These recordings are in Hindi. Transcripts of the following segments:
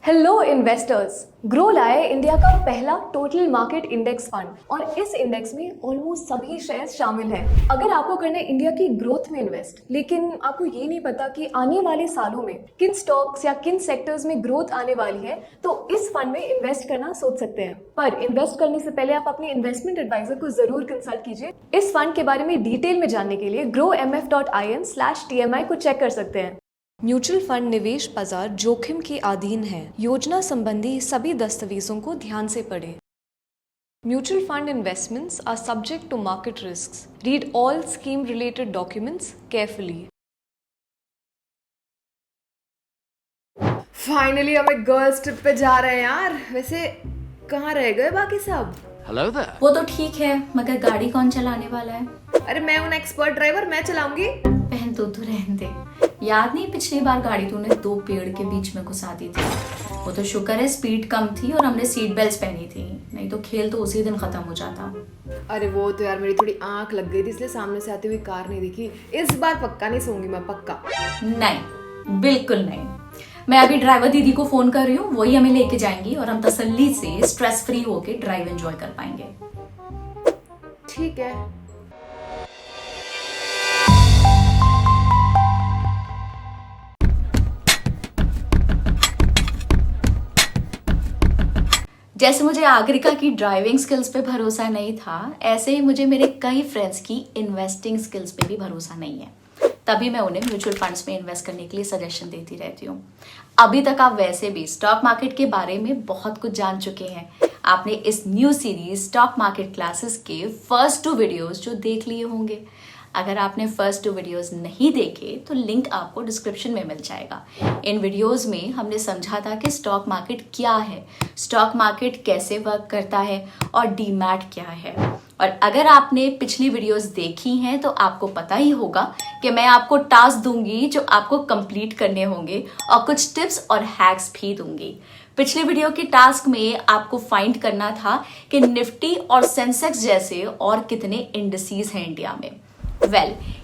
Hello investors. ग्रो लाए इंडिया का पहला टोटल मार्केट इंडेक्स फंड और इस इंडेक्स में ऑलमोस्ट सभी शेयर्स शामिल हैं। अगर आपको करना है इंडिया की ग्रोथ में इन्वेस्ट, लेकिन आपको ये नहीं पता कि आने वाले सालों में किन स्टॉक्स या किन सेक्टर्स में ग्रोथ आने वाली है, तो इस फंड में इन्वेस्ट करना सोच सकते हैं। पर इन्वेस्ट करने से पहले आप अपने इन्वेस्टमेंट एडवाइजर को जरूर कंसल्ट कीजिए। इस फंड के बारे में डिटेल में जानने के लिए growmf.in/TMI को चेक कर सकते हैं। म्यूचुअल फंड निवेश बाजार जोखिम के अधीन है। योजना संबंधी सभी दस्तावेजों को ध्यान से पढ़ें। Mutual fund investments are subject to market risks. Read all scheme related documents carefully. Finally हमें गर्ल्स ट्रिप पे जा रहे हैं यार। वैसे कहाँ रह गए बाकी सब? Hello there. वो तो ठीक है, मगर गाड़ी कौन चलाने वाला है? अरे मैं हूं एक्सपर्ट ड्राइवर, मैं चलाऊंगी। बहन तो रहने दे। याद नहीं पिछली बार गाड़ी तूने 2 पेड़ के बीच में घुसा दी थी? वो तो शुक्र है स्पीड कम थी और हमने सीट बेल्ट पहनी थी, नहीं तो खेल तो उसी दिन खत्म हो जाता। अरे वो तो यार मेरी थोड़ी आंख लग गई थी, इसलिए सामने से आती हुई कार नहीं दिखी। इस बार पक्का नहीं सोऊंगी मैं, पक्का नहीं, बिल्कुल नहीं। मैं अभी ड्राइवर दीदी को फोन कर रही हूँ, वही हमें लेके जाएंगी और हम तसल्ली से स्ट्रेस फ्री होके ड्राइव एंजॉय कर पाएंगे। ठीक है। जैसे मुझे आगरिका की ड्राइविंग स्किल्स पे भरोसा नहीं था, ऐसे ही मुझे मेरे कई फ्रेंड्स की इन्वेस्टिंग स्किल्स पे भी भरोसा नहीं है। तभी मैं उन्हें म्यूचुअल फंड्स में इन्वेस्ट करने के लिए सजेशन देती रहती हूँ। अभी तक आप वैसे भी स्टॉक मार्केट के बारे में बहुत कुछ जान चुके हैं। आपने इस new series stock market classes के फर्स्ट 2 वीडियोस जो देख लिए होंगे। अगर आपने फर्स्ट 2 वीडियोस नहीं देखे तो लिंक आपको डिस्क्रिप्शन में मिल जाएगा। इन वीडियोस में हमने समझा था कि स्टॉक मार्केट क्या है, स्टॉक मार्केट कैसे वर्क करता है और डीमैट क्या है। और अगर आपने पिछली वीडियोस देखी हैं तो आपको पता ही होगा कि मैं आपको टास्क दूंगी जो आपको कंप्लीट करने होंगे और कुछ टिप्स और हैक्स भी दूंगी। पिछले वीडियो के टास्क में आपको फाइंड करना था कि निफ्टी और सेंसेक्स जैसे और कितने इंडिसेस हैं इंडिया में।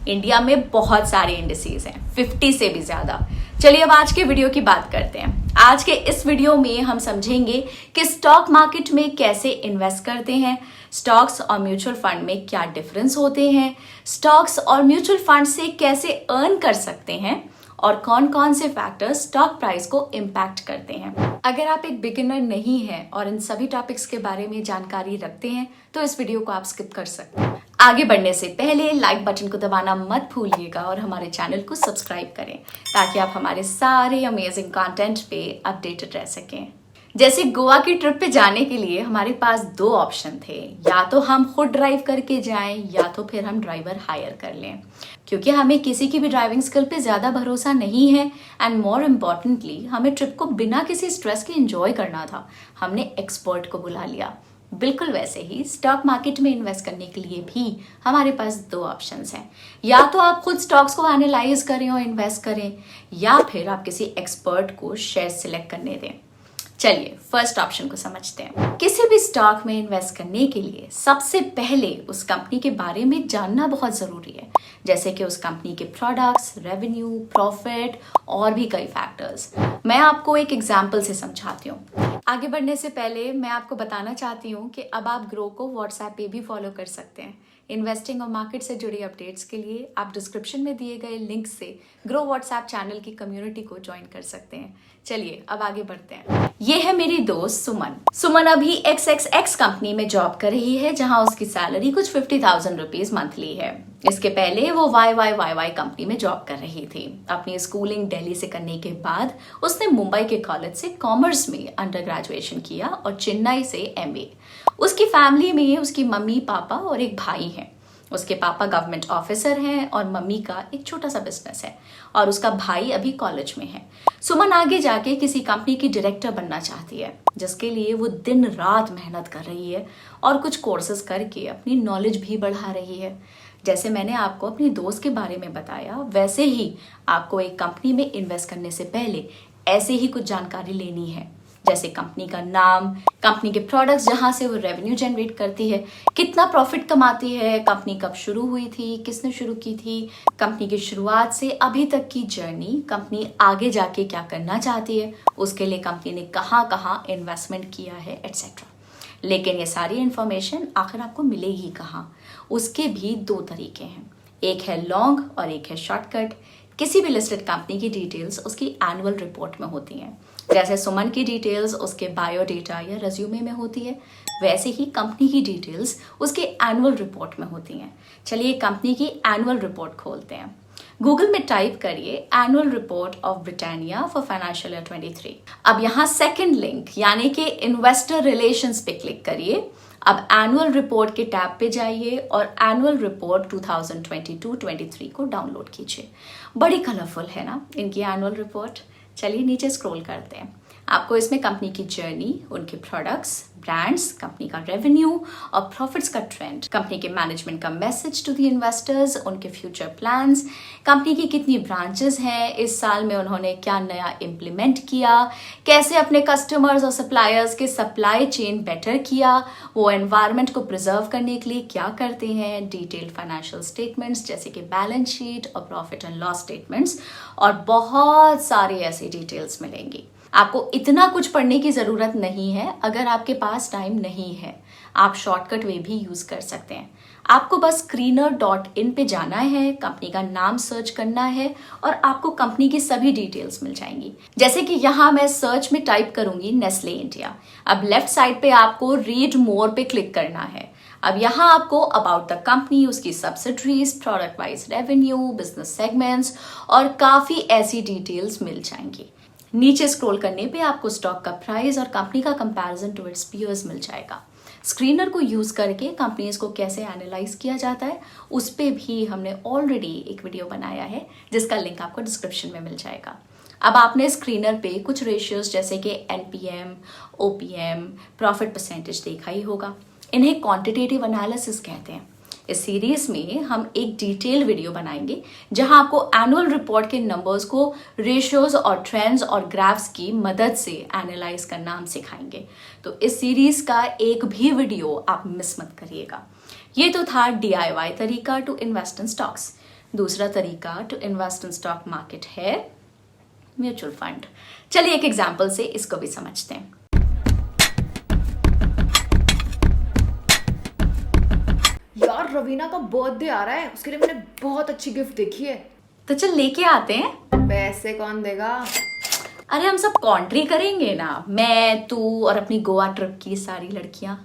इंडिया में बहुत सारे इंडिसेस हैं, 50 से भी ज्यादा। चलिए अब आज के वीडियो की बात करते हैं। आज के इस वीडियो में हम समझेंगे कि स्टॉक मार्केट में कैसे इन्वेस्ट करते हैं, स्टॉक्स और म्यूचुअल फंड में क्या डिफरेंस होते हैं, स्टॉक्स और म्यूचुअल फंड से कैसे अर्न कर सकते हैं और कौन कौन से फैक्टर्स स्टॉक प्राइस को इम्पैक्ट करते हैं। अगर आप एक बिगिनर नहीं हैं और इन सभी टॉपिक्स के बारे में जानकारी रखते हैं तो इस वीडियो को आप स्किप कर सकते हैं। आगे बढ़ने से पहले लाइक बटन को दबाना मत भूलिएगा और हमारे चैनल को सब्सक्राइब करें ताकि आप हमारे सारे अमेजिंग कंटेंट पे अपडेटेड रह सकें। जैसे गोवा की ट्रिप पे जाने के लिए हमारे पास 2 ऑप्शन थे, या तो हम खुद ड्राइव करके जाएं या तो फिर हम ड्राइवर हायर कर लें, क्योंकि हमें किसी की भी ड्राइविंग स्किल पे ज्यादा भरोसा नहीं है एंड मोर इम्पोर्टेंटली हमें ट्रिप को बिना किसी स्ट्रेस के एंजॉय करना था। हमने एक्सपर्ट को बुला लिया। बिल्कुल वैसे ही स्टॉक मार्केट में इन्वेस्ट करने के लिए भी हमारे पास 2 ऑप्शंस हैं, या तो आप खुद स्टॉक्स को एनालाइज करें और इन्वेस्ट करें या फिर आप किसी एक्सपर्ट को शेयर सिलेक्ट करने दें। चलिए फर्स्ट ऑप्शन को समझते हैं। किसी भी स्टॉक में इन्वेस्ट करने के लिए सबसे पहले उस कंपनी के बारे में जानना बहुत जरूरी है, जैसे कि उस कंपनी के प्रोडक्ट्स, रेवेन्यू, प्रॉफिट और भी कई फैक्टर्स। मैं आपको एक एग्जांपल से समझाती हूँ। आगे बढ़ने से पहले मैं आपको बताना चाहती हूँ कि अब आप ग्रो को व्हाट्सएप पे भी फॉलो कर सकते हैं। इन्वेस्टिंग और मार्केट से जुड़ी अपडेट्स के लिए आप डिस्क्रिप्शन में दिए गए लिंक से ग्रो व्हाट्सएप चैनल की कम्युनिटी को ज्वाइन कर सकते हैं। चलिए अब आगे बढ़ते हैं। ये है मेरी दोस्त सुमन। सुमन अभी XXX कंपनी में जॉब कर रही है, जहां उसकी सैलरी कुछ 50,000 रुपीज मंथली है। इसके पहले वो YYYY कंपनी में जॉब कर रही थी। अपनी स्कूलिंग दिल्ली से करने के बाद उसने मुंबई के कॉलेज से कॉमर्स में अंडर ग्रेजुएशन किया और चेन्नई से MBA। उसकी फैमिली में उसकी मम्मी, पापा और एक भाई है। उसके पापा गवर्नमेंट ऑफिसर हैं और मम्मी का एक छोटा सा बिजनेस है और उसका भाई अभी कॉलेज में है। सुमन आगे जाके किसी कंपनी की डायरेक्टर बनना चाहती है, जिसके लिए वो दिन रात मेहनत कर रही है और कुछ कोर्सेज करके अपनी नॉलेज भी बढ़ा रही है। जैसे मैंने आपको अपनी दोस्त के बारे में बताया, वैसे ही आपको एक कंपनी में इन्वेस्ट करने से पहले ऐसे ही कुछ जानकारी लेनी है। जैसे कंपनी का नाम, कंपनी के प्रोडक्ट्स जहां से वो रेवेन्यू जनरेट करती है, कितना प्रॉफिट कमाती है, कंपनी कब शुरू हुई थी, किसने शुरू की थी, कंपनी की शुरुआत से अभी तक की जर्नी, कंपनी आगे जाके क्या करना चाहती है, उसके लिए कंपनी ने कहाँ कहाँ इन्वेस्टमेंट किया है, एटसेट्रा। लेकिन ये सारी इंफॉर्मेशन आखिर आपको मिलेगी कहाँ? उसके भी दो तरीके हैं, एक है लॉन्ग और एक है शॉर्टकट। किसी भी लिस्टेड कंपनी की डिटेल्स उसकी एनुअल रिपोर्ट में होती हैं। जैसे सुमन की डिटेल्स उसके बायोडेटा या रेज्यूमे में होती है, वैसे ही कंपनी की डिटेल्स उसके एनुअल रिपोर्ट में होती हैं। चलिए कंपनी की एनुअल रिपोर्ट खोलते हैं। गूगल में टाइप करिए annual report of Britannia for financial year 23। अब यहाँ सेकंड लिंक यानी कि इन्वेस्टर रिलेशंस पे क्लिक करिए। अब एनुअल रिपोर्ट के टैब पे जाइए और एनुअल रिपोर्ट 2022-23 को डाउनलोड कीजिए। बड़ी कलरफुल है ना इनकी एनुअल रिपोर्ट। चलिए नीचे स्क्रॉल करते हैं। आपको इसमें कंपनी की जर्नी, उनके प्रोडक्ट्स, ब्रांड्स, कंपनी का रेवेन्यू और प्रॉफिट्स का ट्रेंड, कंपनी के मैनेजमेंट का मैसेज टू द इन्वेस्टर्स, उनके फ्यूचर प्लान्स, कंपनी की कितनी ब्रांचेस हैं, इस साल में उन्होंने क्या नया इम्प्लीमेंट किया, कैसे अपने कस्टमर्स और सप्लायर्स के सप्लाई चेन बेटर किया, वो एनवायरनमेंट को प्रिजर्व करने के लिए क्या करते हैं, डिटेल्ड फाइनेंशियल स्टेटमेंट्स जैसे कि बैलेंस शीट और प्रॉफिट एंड लॉस स्टेटमेंट्स और बहुत सारी ऐसी डिटेल्स मिलेंगी। आपको इतना कुछ पढ़ने की ज़रूरत नहीं है अगर आपके पास टाइम नहीं है। आप शॉर्टकट वे भी यूज़ कर सकते हैं। आपको बस screener.in पे जाना है, कंपनी का नाम सर्च करना है और आपको कंपनी की सभी डिटेल्स मिल जाएंगी। जैसे कि यहाँ मैं सर्च में टाइप करूंगी नेस्ले इंडिया। अब लेफ्ट साइड पे आपको रीड मोर पे क्लिक करना है। अब यहाँ आपको अबाउट द कंपनी, उसकी subsidiaries, product wise revenue, business segments और काफ़ी ऐसी डिटेल्स मिल जाएंगी। नीचे स्क्रॉल करने पे आपको स्टॉक का प्राइस और कंपनी का कंपैरिजन टू इट्स पीयर्स मिल जाएगा। स्क्रीनर को यूज करके कंपनीज को कैसे एनालाइज किया जाता है उस पे भी हमने ऑलरेडी एक वीडियो बनाया है जिसका लिंक आपको डिस्क्रिप्शन में मिल जाएगा। अब आपने स्क्रीनर पे कुछ रेशियोज जैसे कि एनपीएम, ओपीएम, प्रॉफिट परसेंटेज देखा ही होगा। इन्हें क्वांटिटेटिव एनालिसिस कहते हैं। इस सीरीज में हम एक डिटेल वीडियो बनाएंगे जहां आपको एनुअल रिपोर्ट के नंबर्स को रेशियोज और ट्रेंड्स और ग्राफ्स की मदद से एनालाइज करना हम सिखाएंगे। तो इस सीरीज का एक भी वीडियो आप मिस मत करिएगा। ये तो था DIY तरीका टू इन्वेस्ट इन स्टॉक्स। दूसरा तरीका to invest in stock market है म्यूचुअल फंड। चलिए एक एग्जाम्पल से इसको भी समझते हैं। यार रवीना का बर्थडे आ रहा है, उसके लिए मैंने बहुत अच्छी गिफ्ट देखी है। तो चल लेके आते हैं। पैसे कौन देगा? अरे हम सब कॉन्ट्री करेंगे ना, मैं, तू और अपनी गोवा ट्रिप की सारी लड़कियां।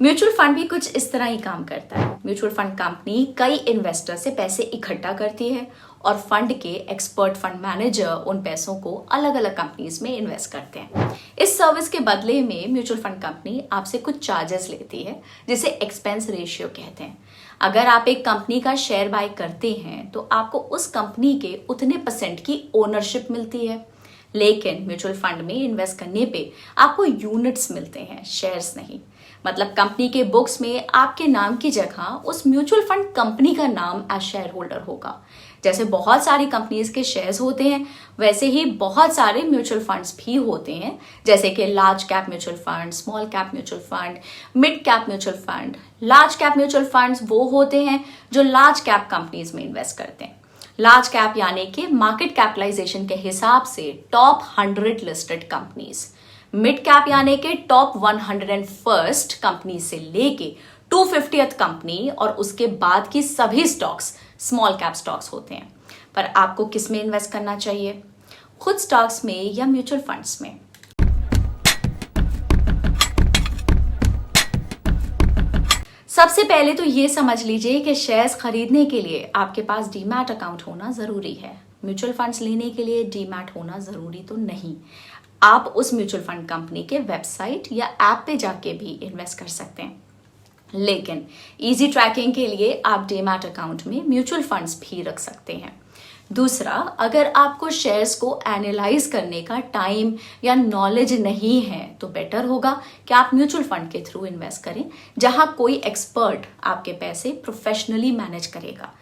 म्यूचुअल फंड भी कुछ इस तरह ही काम करता है। म्यूचुअल फंड कंपनी कई इन्वेस्टर से पैसे इकट्ठा करती है और फंड के एक्सपर्ट फंड मैनेजर उन पैसों को अलग अलग कंपनीज में इन्वेस्ट करते हैं। इस सर्विस के बदले में म्यूचुअल फंड कंपनी आपसे कुछ चार्जेस लेती है जिसे एक्सपेंस रेशियो कहते हैं। अगर आप एक कंपनी का शेयर बाय करते हैं तो आपको उस कंपनी के उतने % की ओनरशिप मिलती है, लेकिन म्यूचुअल फंड में इन्वेस्ट करने पे आपको यूनिट्स मिलते हैं, शेयर्स नहीं। मतलब कंपनी के बुक्स में आपके नाम की जगह उस म्यूचुअल फंड कंपनी का नाम एज शेयर होल्डर होगा। जैसे बहुत सारी कंपनीज के शेयर्स होते हैं वैसे ही बहुत सारे म्यूचुअल फंड्स भी होते हैं, जैसे कि large cap mutual fund, small cap mutual fund, mid cap mutual fund. Large cap mutual funds वो होते हैं जो लार्ज कैप कंपनीज में इन्वेस्ट करते हैं। लार्ज कैप यानी कि मार्केट कैपिटलाइजेशन के हिसाब से top 100 listed companies. Mid cap यानी कि टॉप 101st कंपनी से लेके 250th कंपनी और उसके बाद की सभी स्टॉक्स स्मॉल कैप स्टॉक्स होते हैं। पर आपको किस में इन्वेस्ट करना चाहिए, खुद स्टॉक्स में या म्यूचुअल फंड्स में? सबसे पहले तो ये समझ लीजिए कि शेयर्स खरीदने के लिए आपके पास डीमैट अकाउंट होना जरूरी है। म्यूचुअल फंड्स लेने के लिए डीमैट होना जरूरी तो नहीं। आप उस म्यूचुअल फंड कंपनी के वेबसाइट या ऐप पे जाके भी इन्वेस्ट कर सकते हैं, लेकिन इजी ट्रैकिंग के लिए आप डीमैट अकाउंट में म्यूचुअल फंड्स भी रख सकते हैं। दूसरा, अगर आपको शेयर्स को एनालाइज करने का टाइम या नॉलेज नहीं है तो बेटर होगा कि आप म्यूचुअल फंड के थ्रू इन्वेस्ट करें जहां कोई एक्सपर्ट आपके पैसे प्रोफेशनली मैनेज करेगा।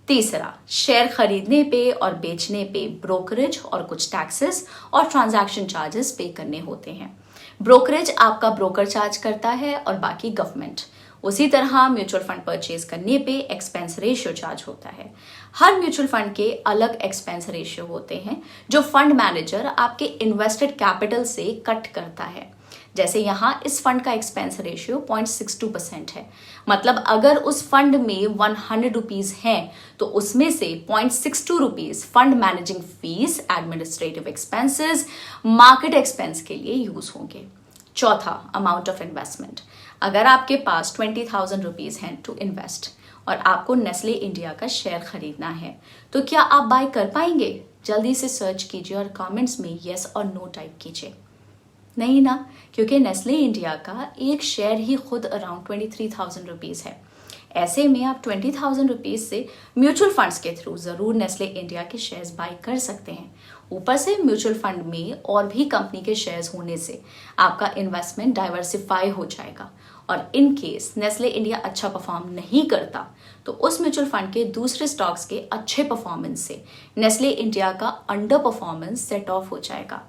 तीसरा, शेयर खरीदने पे और बेचने पे ब्रोकरेज और कुछ टैक्सेस और ट्रांजैक्शन चार्जेस पे करने होते हैं। ब्रोकरेज आपका ब्रोकर चार्ज करता है और बाकी गवर्नमेंट। उसी तरह म्यूचुअल फंड परचेज करने पे एक्सपेंस रेशियो चार्ज होता है। हर म्यूचुअल फंड के अलग एक्सपेंस रेशियो होते हैं जो फंड मैनेजर आपके इन्वेस्टेड कैपिटल से कट करता है। जैसे यहाँ इस फंड का एक्सपेंस रेशियो 0.62% है। मतलब अगर उस फंड में 100 रुपीज हैं तो उसमें से 0.62 rupees fund managing fees, administrative expenses, market expense के लिए यूज होंगे। चौथा, अमाउंट ऑफ इन्वेस्टमेंट। अगर आपके पास 20,000 रुपीज हैं टू इन्वेस्ट और आपको नेस्ले इंडिया का शेयर खरीदना है तो क्या आप बाय कर पाएंगे? जल्दी से सर्च कीजिए और कमेंट्स में यस और नो टाइप कीजिए। नहीं ना, क्योंकि नेस्ले इंडिया का एक शेयर ही खुद अराउंड 23,000 रुपीज है। ऐसे में आप 20,000 रुपीज से म्यूचुअल फंड्स के थ्रू जरूर नेस्ले इंडिया के शेयर्स बाय कर सकते हैं। ऊपर से म्यूचुअल फंड में और भी कंपनी के शेयर्स होने से आपका इन्वेस्टमेंट डाइवर्सिफाई हो जाएगा और इन केस नेस्ले इंडिया अच्छा परफॉर्म नहीं करता तो उस म्यूचुअल फंड के दूसरे स्टॉक्स के अच्छे परफॉर्मेंस से नेस्ले इंडिया का अंडर परफॉर्मेंस सेट ऑफ हो जाएगा।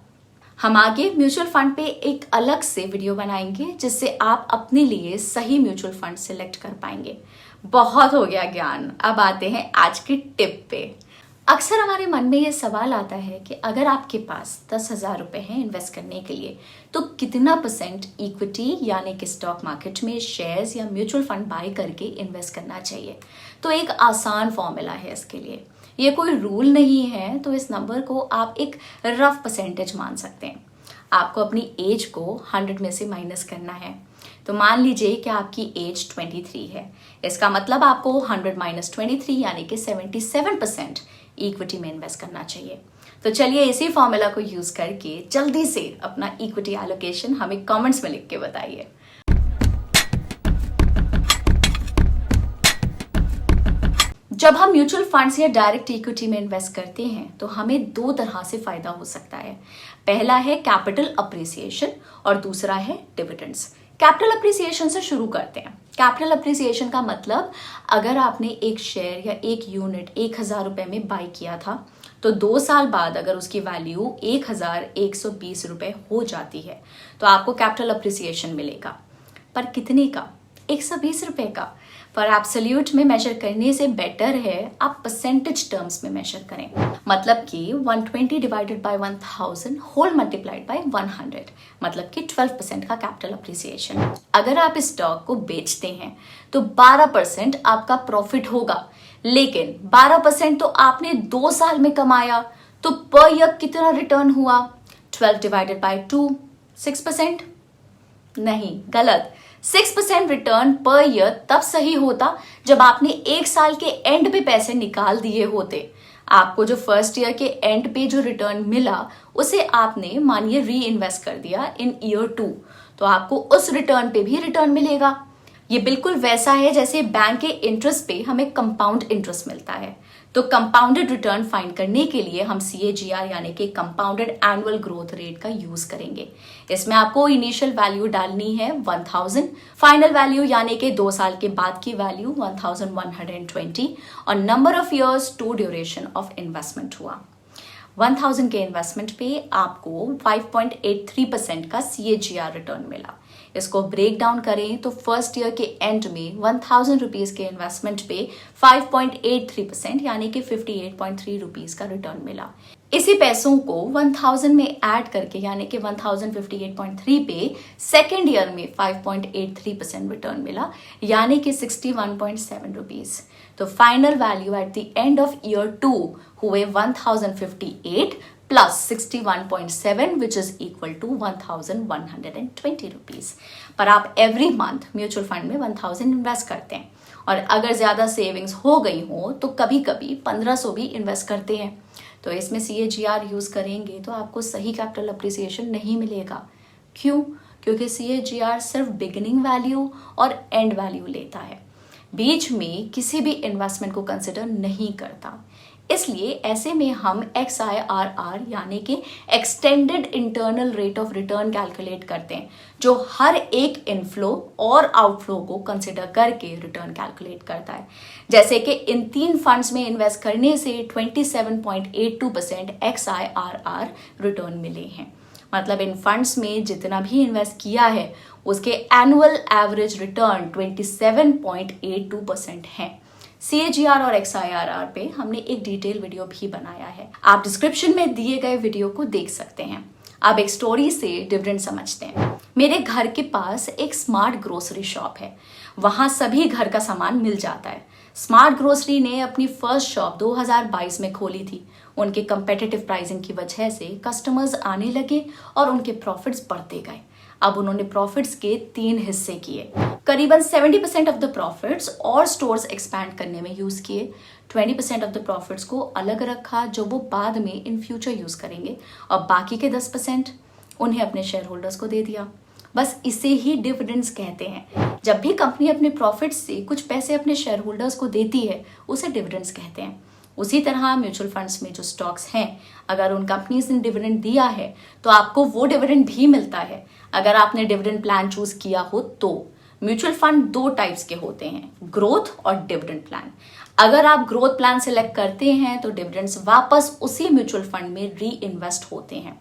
हम आगे म्यूचुअल फंड पे एक अलग से वीडियो बनाएंगे जिससे आप अपने लिए सही म्यूचुअल फंड सिलेक्ट कर पाएंगे। बहुत हो गया ज्ञान, अब आते हैं आज की टिप पे। अक्सर हमारे मन में ये सवाल आता है कि अगर आपके पास 10,000 रुपए हैं इन्वेस्ट करने के लिए तो कितना परसेंट इक्विटी यानी कि स्टॉक मार्केट में शेयर्स या म्यूचुअल फंड बाय करके इन्वेस्ट करना चाहिए। तो एक आसान फॉर्मूला है इसके लिए, ये कोई रूल नहीं है, तो इस नंबर को आप एक रफ परसेंटेज मान सकते हैं। आपको अपनी एज को 100 में से माइनस करना है। तो मान लीजिए कि आपकी एज 23 है, इसका मतलब आपको 100 माइनस 23 यानी कि 77% इक्विटी में इन्वेस्ट करना चाहिए। तो चलिए इसी फॉर्मूला को यूज करके जल्दी से अपना इक्विटी एलोकेशन हमें कमेंट्स में लिख के बताइए। जब हम म्यूचुअल फंड्स या डायरेक्ट इक्विटी में इन्वेस्ट करते हैं तो हमें दो तरह से फायदा हो सकता है। पहला है कैपिटल अप्रिसिएशन और दूसरा है डिविडेंड्स। कैपिटल अप्रिसिएशन से शुरू करते हैं। कैपिटल अप्रिसिएशन का मतलब अगर आपने एक शेयर या एक यूनिट 1,000 रुपए में बाय किया था तो 2 साल बाद अगर उसकी वैल्यू 1,120 रुपए हो जाती है तो आपको कैपिटल अप्रिसिएशन मिलेगा। पर कितने का? 120 रुपए का। पर एब्सोल्यूट में मेजर करने से बेटर है आप परसेंटेज टर्म्स में मेजर करें। मतलब कि 120 divided by 1000 whole multiplied by 100, मतलब कि 12% का कैपिटल अप्रिसिएशन। अगर आप इस स्टॉक को बेचते हैं तो 12% आपका प्रॉफिट होगा, लेकिन 12% तो आपने 2 साल में कमाया, तो पर ईयर कितना रिटर्न हुआ? 12 डिवाइडेड बाय 2, 6%? नहीं, गलत। 6% रिटर्न पर ईयर तब सही होता जब आपने 1 साल के एंड पे पैसे निकाल दिए होते। आपको जो फर्स्ट ईयर के एंड पे जो रिटर्न मिला उसे आपने मानिए री इन्वेस्ट कर दिया इन ईयर 2, तो आपको उस रिटर्न पे भी रिटर्न मिलेगा। ये बिल्कुल वैसा है जैसे बैंक के इंटरेस्ट पे हमें कंपाउंड इंटरेस्ट मिलता है। तो कंपाउंडेड रिटर्न फाइंड करने के लिए हम CAGR यानी कि कंपाउंडेड एनुअल ग्रोथ रेट का यूज करेंगे। इसमें आपको इनिशियल वैल्यू डालनी है 1000, फाइनल वैल्यू यानी कि 2 साल के बाद की वैल्यू 1120 और number of years two duration of investment हुआ। 1000 के इन्वेस्टमेंट पे आपको 5.83% का CAGR रिटर्न मिला। इसको ब्रेक डाउन करें तो फर्स्ट ईयर के एंड में 1000 रुपीज के इन्वेस्टमेंट पे 5.83% यानी कि 58.3 रुपीज का रिटर्न मिला। इसी पैसों को 1000 में ऐड करके यानी कि 1058.3 पे सेकेंड ईयर में 5.83% रिटर्न मिला यानी कि 61.7 रुपीज। तो final value at the end of year 2 हुए 1058 plus 61.7 which is equal to 1120 rupees. पर आप एवरी मंथ म्यूचुअल फंड में 1000 इन्वेस्ट करते हैं और अगर ज्यादा सेविंग्स हो गई हो तो कभी कभी 1500 भी इन्वेस्ट करते हैं। तो इसमें CAGR यूज करेंगे तो आपको सही कैपिटल अप्रिसिएशन नहीं मिलेगा। क्यों? क्योंकि CAGR सिर्फ बिगिनिंग वैल्यू और एंड वैल्यू लेता है, बीच में किसी भी इन्वेस्टमेंट को कंसिडर नहीं करता। इसलिए ऐसे में हम XIRR यानी कि extended internal rate of return calculate करते हैं, जो हर एक इनफ्लो और आउटफ्लो को कंसिडर करके रिटर्न कैलकुलेट करता है। जैसे कि इन 3 फंड्स में इन्वेस्ट करने से 27.82% XIRR रिटर्न मिले हैं। मतलब इन फंड्स में जितना भी इन्वेस्ट किया है उसके एनुअल एवरेज रिटर्न 27.82% है। CAGR और XIRR पे हमने एक डिटेल वीडियो भी बनाया है, आप डिस्क्रिप्शन में दिए गए वीडियो को देख सकते हैं। अब एक स्टोरी से डिविडेंड समझते हैं। मेरे घर के पास एक स्मार्ट ग्रोसरी शॉप है, वहां सभी घर का सामान मिल जाता है। स्मार्ट ग्रोसरी ने अपनी फर्स्ट शॉप 2022 में खोली थी। उनके कंपेटिटिव प्राइसिंग की वजह से कस्टमर्स आने लगे और उनके प्रॉफिट्स बढ़ते गए। अब उन्होंने प्रॉफिट्स के 3 हिस्से किए। करीबन 70% ऑफ द प्रॉफिट्स और स्टोर्स एक्सपैंड करने में यूज किए। 20% ऑफ द प्रॉफिट्स को अलग रखा जो वो बाद में इन फ्यूचर यूज करेंगे, और बाकी के 10% उन्हें अपने शेयर होल्डर्स को दे दिया। बस इसे ही डिविडेंड्स कहते हैं। जब भी कंपनी अपने प्रॉफिट्स से कुछ पैसे अपने शेयर होल्डर्स को देती है उसे डिविडेंड्स कहते हैं। उसी तरह म्यूचुअल फंड्स में जो स्टॉक्स हैं, अगर उन कंपनीज ने डिविडेंड दिया है तो आपको वो डिविडेंड भी मिलता है। अगर आपने डिविडेंड प्लान चूज किया हो तो म्यूचुअल फंड 2 टाइप्स के होते हैं, ग्रोथ और डिविडेंड प्लान। अगर आप ग्रोथ प्लान सिलेक्ट करते हैं तो डिविडेंड्स वापस उसी म्यूचुअल फंड में री इन्वेस्ट होते हैं,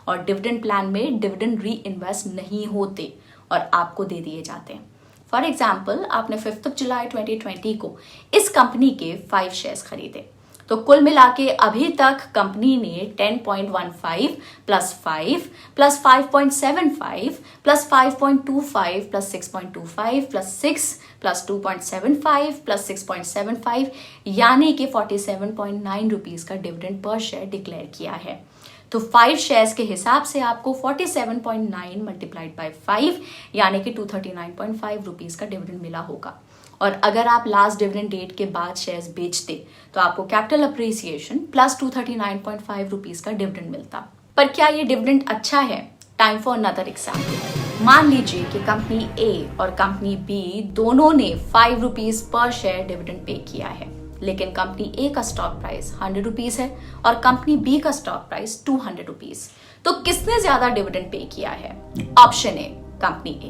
और डिविडेंड प्लान में डिविडेंड री इन्वेस्ट नहीं होते और आपको दे दिए जाते हैं। फॉर एग्जाम्पल, आपने 5 जुलाई 2020 को इस कंपनी के 5 शेयर्स खरीदे, तो कुल मिला के अभी तक कंपनी ने 10.15 plus 5 plus 5.75 plus 5.25 plus 6.25 plus 6 plus 2.75 plus 6.75 यानी कि 47.9 रुपीज का डिविडेंड पर शेयर डिक्लेयर किया है। तो 5 शेयर्स के हिसाब से आपको 47.9 मल्टीप्लाइड बाय 5 यानी कि 239.5 रुपीज का डिविडेंड मिला होगा। और अगर आप लास्ट डिविडेंड डेट के बाद शेयर्स बेचते तो आपको कैपिटल अप्रिसिएशन प्लस 239.5 रुपीज का डिविडेंड मिलता। पर क्या ये डिविडेंड अच्छा है? Time for another example. मान लीजिए कि कंपनी A और कंपनी B दोनों ने 5 rupees per share dividend pay किया है, लेकिन कंपनी A का स्टॉक प्राइस 100 रुपीज है और कंपनी B का स्टॉक प्राइस 200 रुपीज। तो किसने ज्यादा डिविडेंड पे किया है? Option A company A,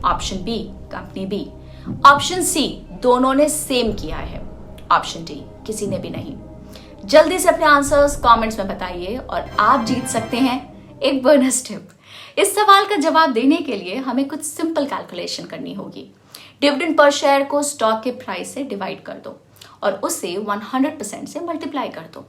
option B company B, option C दोनों ने सेम किया है, ऑप्शन D किसी ने भी नहीं। जल्दी से अपने आंसर्स कमेंट्स में बताइए और आप जीत सकते हैं एक बोनस टिप। इस सवाल का जवाब देने के लिए हमें कुछ सिंपल कैलकुलेशन करनी होगी। डिविडेंड पर शेयर को स्टॉक के प्राइस से डिवाइड कर दो और उसे 100% से मल्टीप्लाई कर दो।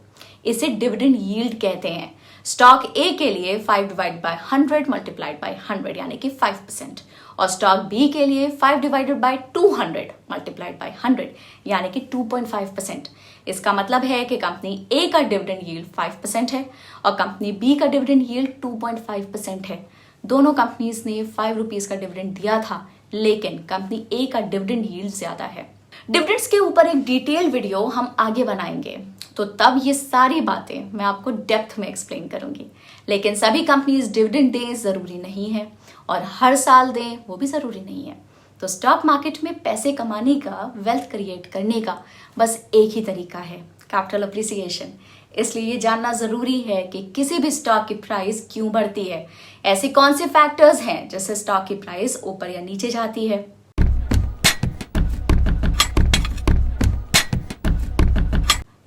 इसे डिविडेंड यील्ड कहते हैं। स्टॉक A के लिए 5 डिवाइड बाय 100 मल्टीप्लाइड बाय 100 यानी कि 5%, और स्टॉक B के लिए 5 डिवाइडेड बाय 200 मल्टीप्लाइड बाय 100 यानी कि 2.5%। इसका मतलब है कि कंपनी A का डिविडेंड यील्ड 5% है और कंपनी B का डिविडेंड यील्ड 2.5% है। दोनों कंपनीज ने 5 रुपीज का डिविडेंड दिया था, लेकिन कंपनी A का डिविडेंड यील्ड ज्यादा है। डिविडेंड्स के ऊपर एक डिटेल वीडियो हम आगे बनाएंगे, तो तब ये सारी बातें मैं आपको डेप्थ में एक्सप्लेन करूंगी। लेकिन सभी कंपनीज डिविडेंड दें जरूरी नहीं है और हर साल दें वो भी जरूरी नहीं है। तो स्टॉक मार्केट में पैसे कमाने का, वेल्थ क्रिएट करने का बस एक ही तरीका है, कैपिटल अप्रिसिएशन। इसलिए ये जानना जरूरी है कि किसी भी स्टॉक की प्राइस क्यों बढ़ती है, ऐसे कौन से फैक्टर्स हैं जिससे स्टॉक की प्राइस ऊपर या नीचे जाती है।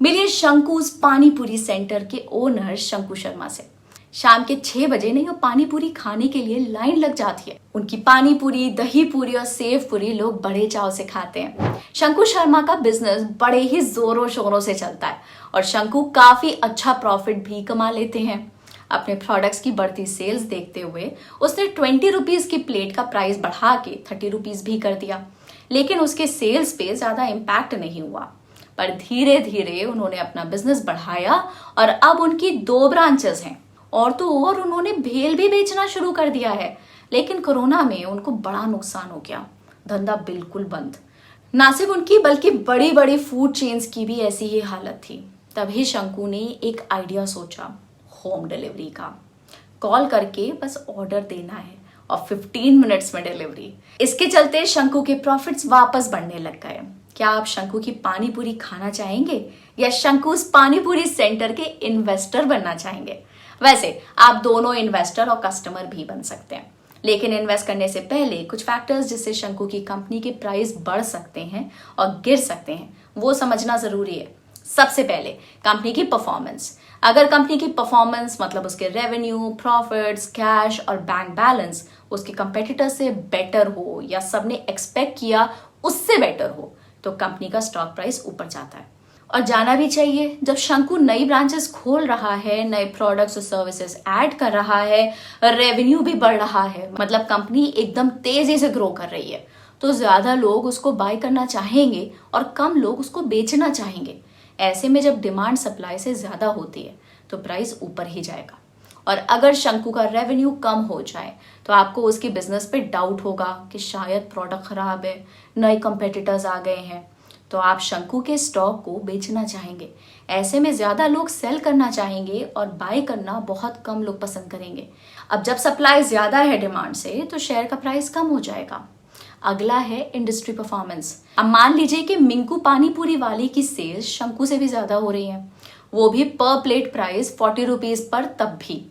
मिलिए शंकुस पानीपुरी सेंटर के ओनर शंकु शर्मा से। शाम के 6 बजे नहीं, वो पानीपुरी खाने के लिए लाइन लग जाती है। उनकी पानीपुरी, दही पूरी और सेव पूरी लोग बड़े चाव से खाते हैं। शंकु शर्मा का बिजनेस बड़े ही जोरों शोरों से चलता है और शंकु काफी अच्छा प्रॉफिट भी कमा लेते हैं। अपने प्रोडक्ट्स की बढ़ती सेल्स देखते हुए उसने 20 रुपीज की प्लेट का प्राइस बढ़ा के 30 रुपीज भी कर दिया, लेकिन उसके सेल्स पे ज्यादा इम्पैक्ट नहीं हुआ। पर धीरे धीरे उन्होंने अपना बिजनेस बढ़ाया और अब उनकी 2 ब्रांचेस हैं, और तो और उन्होंने भेल भी बेचना शुरू कर दिया है। लेकिन कोरोना में उनको बड़ा नुकसान हो गया, धंधा बिल्कुल बंद। ना सिर्फ उनकी बल्कि बड़ी बड़ी फूड चेन्स की भी ऐसी ही हालत थी। तभी शंकु ने एक आइडिया सोचा, होम डिलीवरी का। कॉल करके बस ऑर्डर देना है और 15 मिनट्स में डिलीवरी। इसके चलते शंकु के प्रॉफिट्स वापस बढ़ने लग गए। क्या आप शंकु की पानी पूरी खाना चाहेंगे या शंकुस पानीपुरी सेंटर के इन्वेस्टर बनना चाहेंगे? वैसे आप दोनों इन्वेस्टर और कस्टमर भी बन सकते हैं, लेकिन इन्वेस्ट करने से पहले कुछ फैक्टर्स जिससे शंकु की कंपनी के प्राइस बढ़ सकते हैं और गिर सकते हैं वो समझना जरूरी है। सबसे पहले कंपनी की परफॉर्मेंस। अगर कंपनी की परफॉर्मेंस मतलब उसके रेवेन्यू, प्रॉफिट्स, कैश और बैंक बैलेंस उसके कंपेटिटर से बेटर हो या सबने एक्सपेक्ट किया उससे बेटर हो तो कंपनी का स्टॉक प्राइस ऊपर जाता है। और जाना भी चाहिए। जब शंकु नई ब्रांचेस खोल रहा है, नए प्रोडक्ट्स और सर्विसेज ऐड कर रहा है, रेवेन्यू भी बढ़ रहा है, मतलब कंपनी एकदम तेजी से ग्रो कर रही है, तो ज्यादा लोग उसको बाय करना चाहेंगे और कम लोग उसको बेचना चाहेंगे। ऐसे में जब डिमांड सप्लाई से ज्यादा होती है तो प्राइस ऊपर ही जाएगा। और अगर शंकु का रेवेन्यू कम हो जाए तो आपको उसकी बिजनेस पे डाउट होगा कि शायद प्रोडक्ट खराब है, नए कंपेटिटर्स आ गए हैं, तो आप शंकु के स्टॉक को बेचना चाहेंगे। ऐसे में ज्यादा लोग सेल करना चाहेंगे और बाय करना बहुत कम लोग पसंद करेंगे। अब जब सप्लाई ज्यादा है डिमांड से तो शेयर का प्राइस कम हो जाएगा। अगला है इंडस्ट्री परफॉर्मेंस। अब मान लीजिए कि मिंकू पानीपुरी वाली की सेल्स शंकु से भी ज्यादा हो रही है, वो भी पर प्लेट प्राइस 40 रुपीज पर, तब भी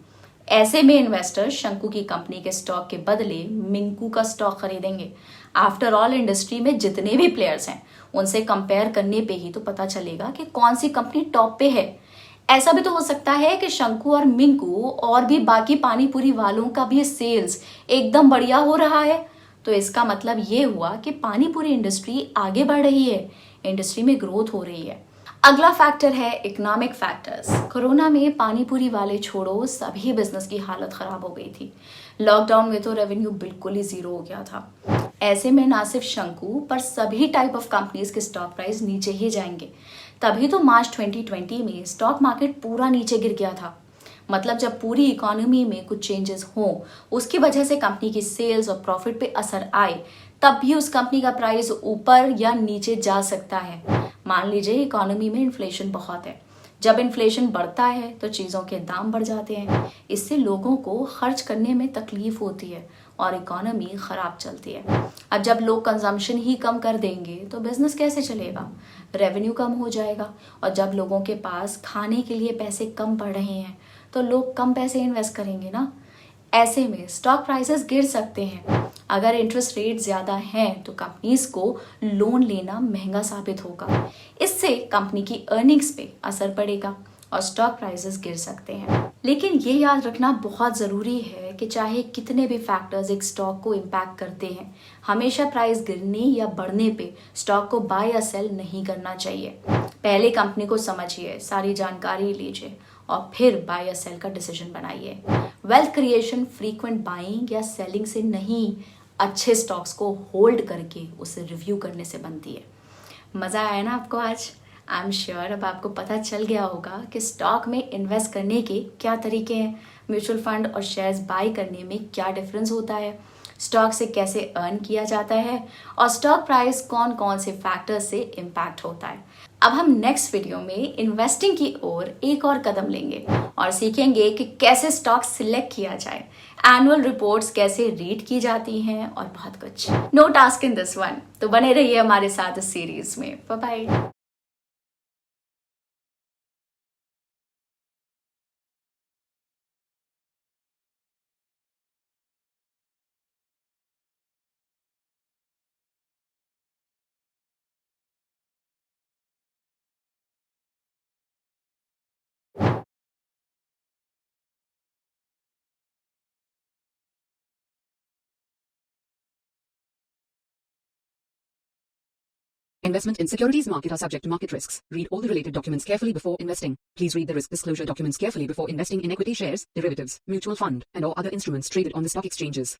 ऐसे में इन्वेस्टर शंकु की कंपनी के स्टॉक के बदले मिंकू का स्टॉक खरीदेंगे। आफ्टर ऑल इंडस्ट्री में जितने भी प्लेयर्स हैं उनसे कंपेयर करने पे ही तो पता चलेगा कि कौन सी कंपनी टॉप पे है। ऐसा भी तो हो सकता है कि शंकु और मिंकू और भी बाकी पानीपुरी वालों का भी सेल्स एकदम बढ़िया हो रहा है, तो इसका मतलब ये हुआ कि पानीपुरी इंडस्ट्री आगे बढ़ रही है, इंडस्ट्री में ग्रोथ हो रही है। अगला फैक्टर है इकोनॉमिक फैक्टर्स। कोरोना में पानीपुरी वाले छोड़ो सभी बिजनेस की हालत खराब हो गई थी। लॉकडाउन में तो रेवेन्यू बिल्कुल ही जीरो हो गया था। ऐसे में ना सिर्फ शंकु पर सभी टाइप ऑफ कंपनीज के स्टॉक प्राइस नीचे ही जाएंगे। तभी तो मार्च 2020 में स्टॉक मार्केट पूरा नीचे गिर गया था। मतलब जब पूरी इकोनॉमी में कुछ चेंजेस हों, उसकी वजह से कंपनी की सेल्स और प्रॉफिट पे असर आए, तब भी उस कंपनी का प्राइस ऊपर या नीचे जा सकता है। मान लीजिए इकोनॉमी में इन्फ्लेशन बहुत है, जब इन्फ्लेशन बढ़ता है तो चीज़ों के दाम बढ़ जाते हैं, इससे लोगों को खर्च करने में तकलीफ होती है और इकोनॉमी खराब चलती है। अब जब लोग कंजम्पशन ही कम कर देंगे तो बिजनेस कैसे चलेगा, रेवेन्यू कम हो जाएगा, और जब लोगों के पास खाने के लिए पैसे कम पड़ रहे हैं तो लोग कम पैसे इन्वेस्ट करेंगे ना। ऐसे में स्टॉक प्राइसेस गिर सकते हैं। अगर इंटरेस्ट रेट ज्यादा हैं तो कंपनीज को लोन लेना महंगा साबित होगा, इससे कंपनी की अर्निंग्स पे असर पड़ेगा और स्टॉक प्राइसेस गिर सकते हैं। लेकिन ये याद रखना बहुत जरूरी है कि चाहे कितने भी फैक्टर्स एक स्टॉक को इम्पैक्ट करते हैं, हमेशा प्राइस गिरने या बढ़ने पे स्टॉक को बाय या सेल नहीं करना चाहिए। पहले कंपनी को समझिए, सारी जानकारी लीजिए और फिर बाय या सेल का डिसीजन बनाइए। वेल्थ क्रिएशन फ्रीक्वेंट बाइंग या सेलिंग से नहीं, अच्छे स्टॉक्स को होल्ड करके उसे रिव्यू करने से बनती है। मज़ा आया ना आपको आज? आई एम श्योर अब आपको पता चल गया होगा कि स्टॉक में इन्वेस्ट करने के क्या तरीके हैं, म्यूचुअल फंड और शेयर्स बाय करने में क्या डिफरेंस होता है, स्टॉक से कैसे अर्न किया जाता है और स्टॉक प्राइस कौन कौन से फैक्टर से इम्पैक्ट होता है। अब हम नेक्स्ट वीडियो में इन्वेस्टिंग की ओर एक और कदम लेंगे और सीखेंगे कि कैसे स्टॉक सिलेक्ट किया जाए, एनुअल रिपोर्ट्स कैसे रीड की जाती हैं और बहुत कुछ। No task in this one, तो बने रहिए हमारे साथ इस सीरीज में। Bye bye. Investment in securities market are subject to market risks. Read all the related documents carefully before investing. Please read the risk disclosure documents carefully before investing in equity shares, derivatives, mutual fund, and or other instruments traded on the stock exchanges.